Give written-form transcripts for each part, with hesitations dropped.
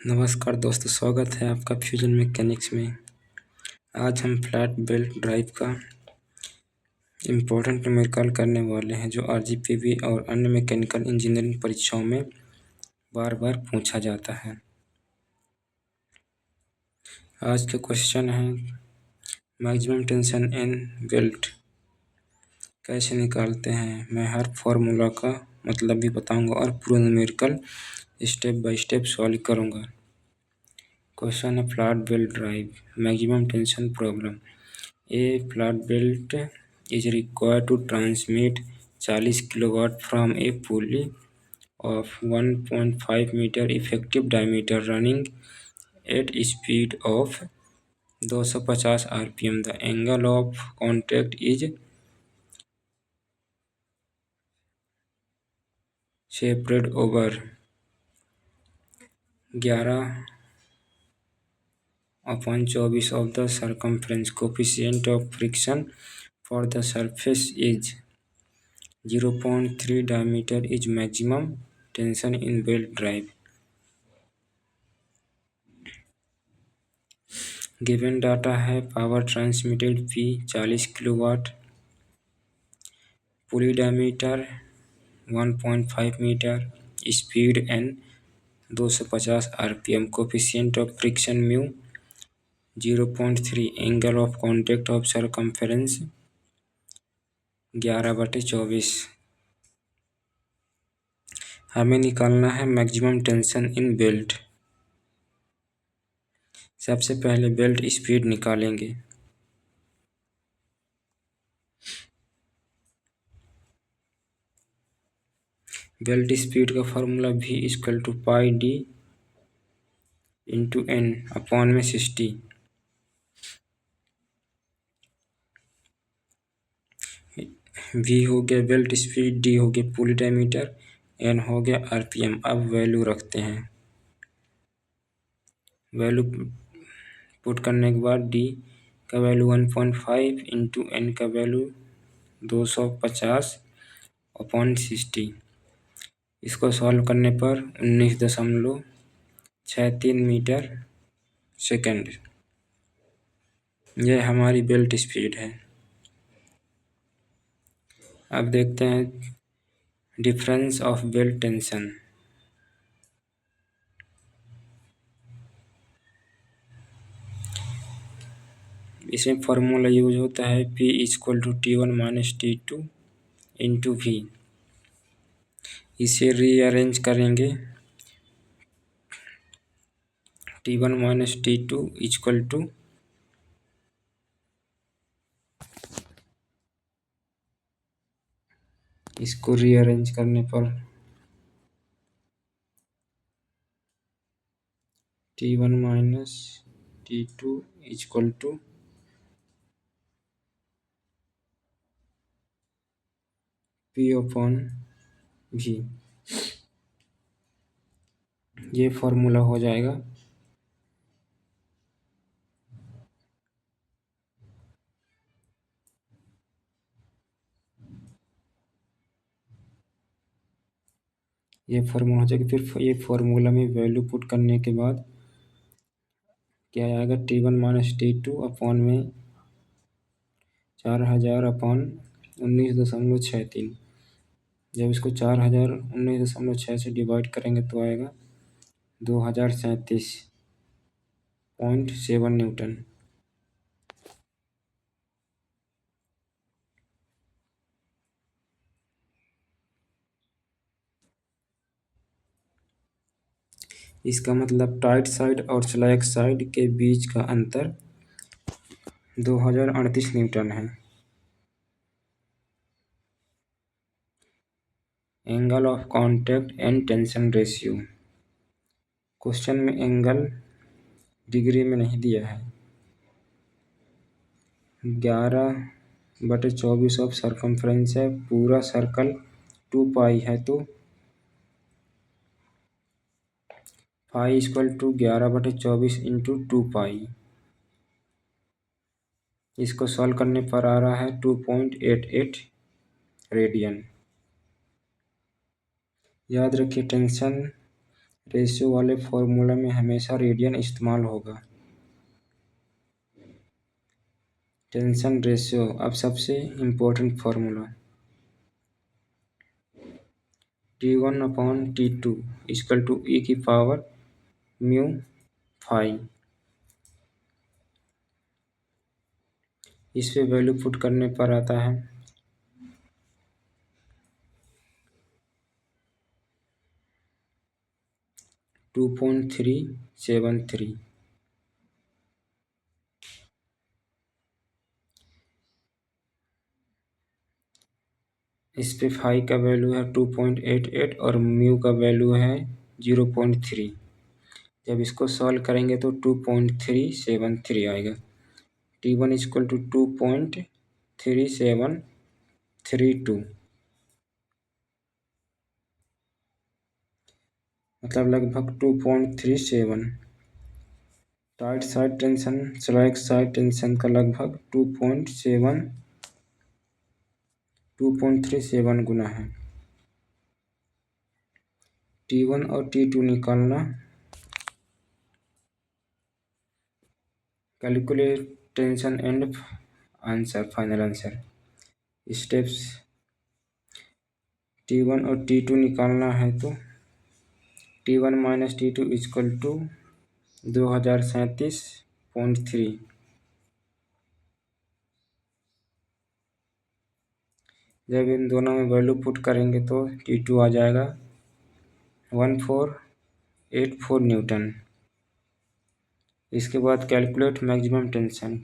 नमस्कार दोस्तों, स्वागत है आपका फ्यूजन मैकेनिक्स में। आज हम फ्लैट बेल्ट ड्राइव का इम्पोर्टेंट न्यूमेरिकल करने वाले हैं, जो आरजीपीवी और अन्य मैकेनिकल इंजीनियरिंग परीक्षाओं में बार बार पूछा जाता है। आज के क्वेश्चन है मैक्सिमम टेंशन इन बेल्ट कैसे निकालते हैं। मैं हर फॉर्मूला का मतलब भी बताऊंगा और पूरा numerical step by step solve करूंगा। क्वेश्चन है flat belt drive maximum tension problem. A flat belt is required to transmit 40 kilowatt from a pulley of 1.5 meter effective diameter running at speed of 250 rpm. The angle of contact is spread over 11/24 of the circumference. Coefficient of friction for the surface is 0.3. Diameter is maximum tension in belt drive. Given data है power transmitted P 40 kilowatt, pulley diameter 1.5 metre, speed N 250 rpm, coefficient of friction mu 0.3, angle of contact of circumference 11/24। हमें निकालना है maximum tension in belt. सबसे पहले belt speed निकालेंगे। Belt speed का formula V equal to pi D into N upon में 60। V हो गया बेल्ट स्पीड, D हो गया पुली डायमीटर, N हो गया RPM। अब वैल्यू रखते हैं। वैल्यू पुट करने के बाद D का वैल्यू 1.5 इंटू N का वैल्यू 250 अपॉन 60। इसको सॉल्व करने पर 19.63 मीटर सेकेंड। यह हमारी बेल्ट स्पीड है। अब देखते हैं डिफरेंस ऑफ बेल्ट टेंशन। इसमें फॉर्मूला यूज होता है P equal to T1 minus T2 into V। इसे रीअरेंज करेंगे। T1 minus T2 equal to इसको रीअरेंज करने पर T1 minus T2 equal to P upon V। ये फॉर्मूला हो जाएगा। ये फार्मूला हो जाएगा। फिर ये फार्मूला में वैल्यू पुट करने के बाद क्या आएगा, T1 माइनस T2 अपॉन में 4000 अपॉन 19.63। जब इसको 4000 19.6 से डिवाइड करेंगे तो आएगा 2037.7 न्यूटन। इसका मतलब टाइट साइड और स्लैक साइड के बीच का अंतर 2038 न्यूटन है। Angle of contact and tension ratio. Question में एंगल डिग्री में नहीं दिया है। 11/24 ऑफ सरकमफ्रेंस है, पूरा सर्कल 2 पाई है, तो पाई इक्वल टू 11/24 इंटू 2 पाई। इसको सॉल्व करने पर आ रहा है 2.88 रेडियन। याद रखिए टेंशन रेशियो वाले फॉर्मूला में हमेशा रेडियन इस्तेमाल होगा। टेंशन रेशियो, अब सबसे important formula, T1/T2 equal to e की पावर म्यू फाई। इस पे वैल्यू पुट करने पर आता है 2.373। इस पे फाई का वैल्यू है 2.88 और म्यू का वैल्यू है 0.3। जब इसको सॉल्व करेंगे तो 2.373 आएगा। T1 इक्वल टू 2.3732, मतलब लगभग 2.37। Tight side tension slack side tension का लगभग 2.37 गुना है। T1 और T2 निकालना। Calculate tension and answer, final answer. Steps, T1 और T2 निकालना है तो T1 minus T2 equal to 2037.3। जब इन दोनों में वैल्यू पुट करेंगे तो T2 आ जाएगा 1484 न्यूटन। इसके बाद calculate maximum tension.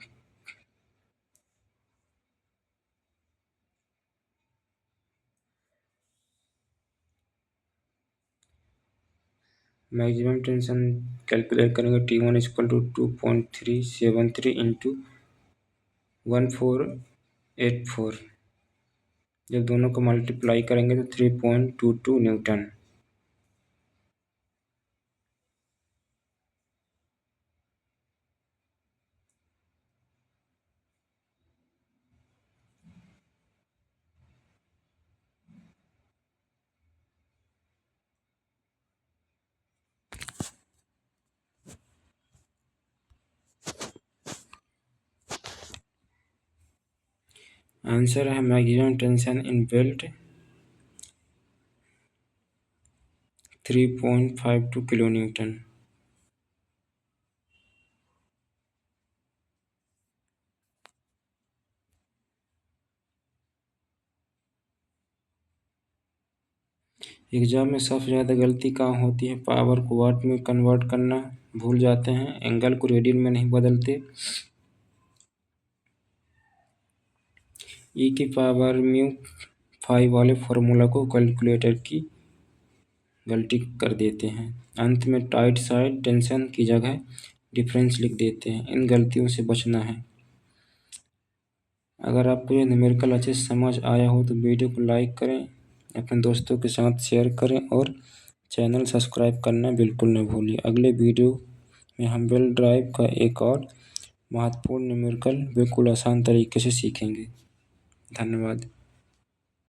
Maximum tension calculate करेंगे T1 इक्वल टू 2.373 इंटू 1484। जब दोनों को मल्टीप्लाई करेंगे तो 3.22 न्यूटन। आंसर है maximum tension in belt 3.52 kilo Newton. Exam में सबसे ज़्यादा गलती कहाँ होती है? पावर को वाट में कन्वर्ट करना भूल जाते हैं, एंगल को रेडियन में नहीं बदलते, ई की पावर म्यू फाई वाले फॉर्मूला को कैलकुलेटर की गलती कर देते हैं। अंत में टाइट साइड टेंशन की जगह डिफरेंस लिख देते हैं। इन गलतियों से बचना है। अगर आपको ये न्यूमेरिकल अच्छे से समझ आया हो तो वीडियो को लाइक करें, अपने दोस्तों के साथ शेयर करें और चैनल सब्सक्राइब करना बिल्कुल न भूलिए। अगले वीडियो में हम बेल्ट ड्राइव का एक और महत्वपूर्ण न्यूमेरिकल बिल्कुल आसान तरीके से सीखेंगे। धन्यवाद।